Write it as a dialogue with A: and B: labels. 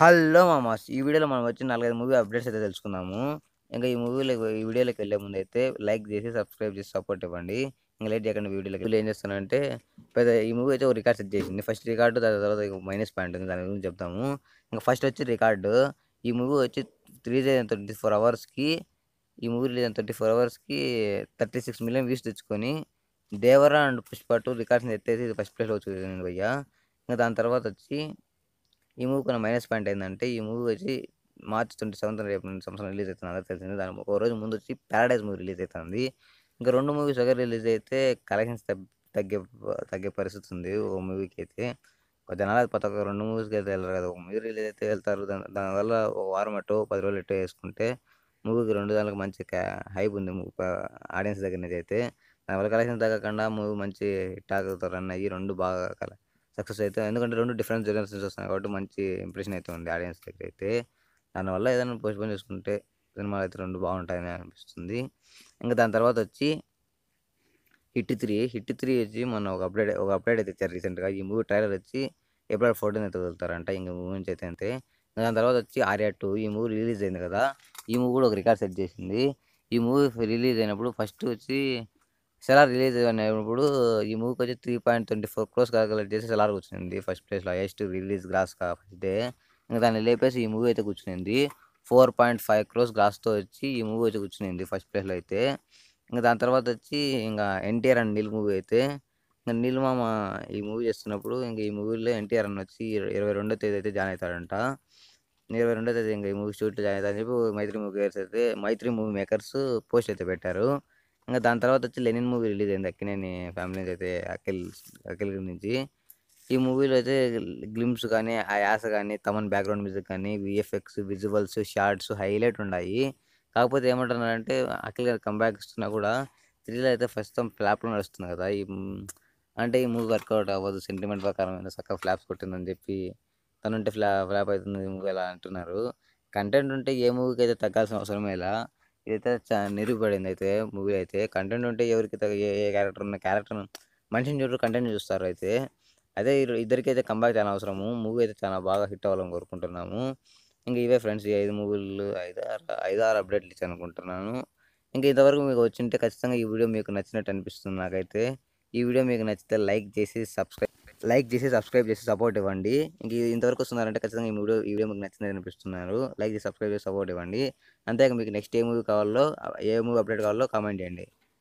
A: Hello మామాస్! ఈ వీడియోలో మనం వచ్చి 4, 5 మూవీ అప్డేట్స్ అయితే తెలుసుకుందాము. ఇంకా ఈ వీడియోలోకి వెళ్ళే ముందైతే లైక్ చేసి, సబ్స్క్రైబ్ చేసి సపోర్ట్ ఇవ్వండి. ఇంక లేట్ చేయకుండా వీడియోలో ఏం చేస్తానంటే ఈ మూవీ అయితే ఒక రికార్డ్ సెట్ చేసింది. ఫస్ట్ రికార్డ్ దాని తర్వాత మైనస్ పాయింట్ ఉంది. దాని గురించి చెప్తాము. ఇంక ఫస్ట్ వచ్చి రికార్డు. ఈ మూవీ వచ్చి రిలీజ్ అయిన 24 అవర్స్‌కి ఈ మూవీ రిలీజ్ అయిన 24 అవర్స్‌కి 36 మిలియన్ వ్యూస్ తెచ్చుకొని 'దేవర' అండ్ 'పుష్ప 2' రికార్డ్స్‌ని ఎత్తేసి ఫస్ట్ ప్లేస్‌లో వచ్చింది భయ్యా. ఇంక దాని తర్వాత వచ్చి ఈ మూవీకున్న మైనస్ పాయింట్ ఏందంటే, ఈ మూవీ వచ్చి మార్చ్ 27న రేపు సంవత్సరం రిలీజ్ అయితుంది అందరికి తెలిసిందే. దాని ఒక రోజు ముందొచ్చి 'పారడైజ్' మూవీ రిలీజ్ అయితాంది. ఇంకా 2 మూవీస్ ఒకే రిలీజ్ అయితే కలెక్షన్స్ తగ్గే తగ్గే పరిస్థితి ఉంది. ఓ మూవీకైతే. జనాలు ప్రతి ఒక్క 2 మూవీస్‌కైతే ఎళ్ళరు కదా! ఒక మూవీ రిలీజ్ అయితే ఎళ్తారు. దానివల్ల ఒక వారం ఎటో, 10 రోజులు ఎటో యేసుకుంటే మూవీకి 2 దాంట్లకి మంచి హైప్ ఉంది. ఆడియన్స్ దగ్గర నుంచి అయితే. దానివల్ల కలెక్షన్స్ తగ్గకుండా మూవీ మంచి టాక్‌తో రన్ అయ్యి 2 బాగా సక్సెస్ అయితే ఎందుకంటే 2 డిఫరెంట్ జనరేషన్స్ నుంచి వస్తున్నాయి కాబట్టి మంచి ఇంప్రెషన్ అయితే ఉంది ఆడియన్స్ దగ్గరైతే. దానివల్ల ఏదైనా పోస్ట్‌పోన్ చేసుకుంటే సినిమాలైతే 2 బాగుంటాయని అనిపిస్తుంది. ఇంక దాని తర్వాతొచ్చి 'హిట్ 3'. 'హిట్ 3' వచ్చి మొన్న ఒక అప్డేట్ అయితే ఇచ్చారు రీసెంట్‌గా. ఈ మూవీ ట్రైలర్ వచ్చి ఏప్రిల్ 14 అయితే వదులుతారంట. ఇంక మూవీ నుంచి అయితే అంతే. దాని తర్వాత వచ్చి 'ఆర్య 2' ఈ మూవీ రిలీజ్ అయింది కదా! ఈ మూవీ కూడా ఒక రికార్డ్ సెట్ చేసింది. ఈ మూవీ రిలీజ్ అయినప్పుడు ఫస్ట్ వచ్చి 'సలార్' రిలీజ్ అయినప్పుడు ఈ మూవీకొచ్చి 3.24 క్రోర్స్ కలెక్ట్ చేసి 'సలార్' కూర్చునింది ఫస్ట్ ప్లేస్‌లో హైయెస్ట్ రిలీజ్ గ్రాస్‌గా ఫస్ట్ డే. ఇంక దాన్ని లేపేసి ఈ మూవీ అయితే కూర్చునింది. 4.5 క్రోర్స్ గ్రాస్‌తో వచ్చి ఈ మూవీ వచ్చి కూర్చునింది ఫస్ట్ ప్లేస్‌లో అయితే. ఇంక దాని తర్వాత వచ్చి ఇంక 'ఎన్టీఆర్ అండ్ నీల్' మూవీ అయితే ఇంక 'నీల్ మామ' ఈ మూవీ చేస్తున్నప్పుడు ఇంక ఈ మూవీలో ఎన్టీఆర్ అన్న వచ్చి 22వ తేదీ అయితే జాయిన్ అయితాడంట. 22వ తేదీ ఇంక ఈ మూవీ షూట్‌లో జాయిన్ అయితా అని చెప్పి 'మైత్రి మూవీ మేకర్స్' పోస్ట్ అయితే పెట్టారు. ఇంక దాని తర్వాత వచ్చి 'లెనిన్' మూవీ రిలీజ్ అయింది. అక్కినేని ఫ్యామిలీ నుంచి అయితే అఖిల్ నుంచి. ఈ మూవీలో అయితే గ్లింప్స్ గానీ, ఆ యాస గానీ, తమన్ బ్యాక్‌గ్రౌండ్ మ్యూజిక్ గానీ, వీఎఫ్ఎక్స్, విజువల్స్, షార్ట్స్ హైలైట్ ఉండాయి. కాకపోతే ఏమంటున్నారంటే అఖిల్ గారు కమ్‌బ్యాక్ ఇస్తున్నా కూడా త్రిల్లర్ అయితే ప్రస్తుతం ఫ్లాప్‌లో నడుస్తుంది కదా! అంటే ఈ మూవీ వర్కౌట్ అవ్వదు. సెంటిమెంట్ ప్రకారం సక్కగా ఫ్లాప్స్ కొట్టిందని చెప్పి తనుంటే ఫ్లాప్ అయితుంది ఈ మూవీ అలా అంటున్నారు. కంటెంట్ ఉంటే ఏ మూవీకైతే తగ్గాల్సిన అవసరమే లా. ఇదైతే నిరూపబడిందయితే మూవీ అయితే. కంటెంట్ ఉంటే ఎవరికి ఏ క్యారెక్టర్ ఉన్న క్యారెక్టర్‌ను మనిషిని చూడరు కంటెంట్‌ని చూస్తారు అయితే. అదే ఇద్దరికైతే కంబ్యాక్ చాలా అవసరము. మూవీ అయితే చాలా బాగా హిట్ అవ్వాలని కోరుకుంటున్నాము. ఇంక ఇవే ఫ్రెండ్స్ ఈ 5 మూవీలు 5, 6 అప్డేట్‌లు ఇచ్చాననుకుంటున్నాను. ఇంక ఇంతవరకు మీకు వచ్చుంటే ఖచ్చితంగా ఈ వీడియో మీకు నచ్చినట్టు అనిపిస్తుంది నాకైతే. ఈ వీడియో మీకు నచ్చితే లైక్ చేసి, సబ్స్క్రైబ్ చేసి సపోర్ట్ ఇవ్వండి. ఇంక ఇంతవరకు వస్తున్నారంటే ఖచ్చితంగా ఈ వీడియో మీకు నచ్చిందని అనిపిస్తున్నారు. లైక్ చేసి, సబ్స్క్రైబ్ చేసి సపోర్ట్ ఇవ్వండి. అంతేకాక మీకు నెక్స్ట్ ఏ మూవీ అప్డేట్ కావాలో కామెంట్ చేయండి.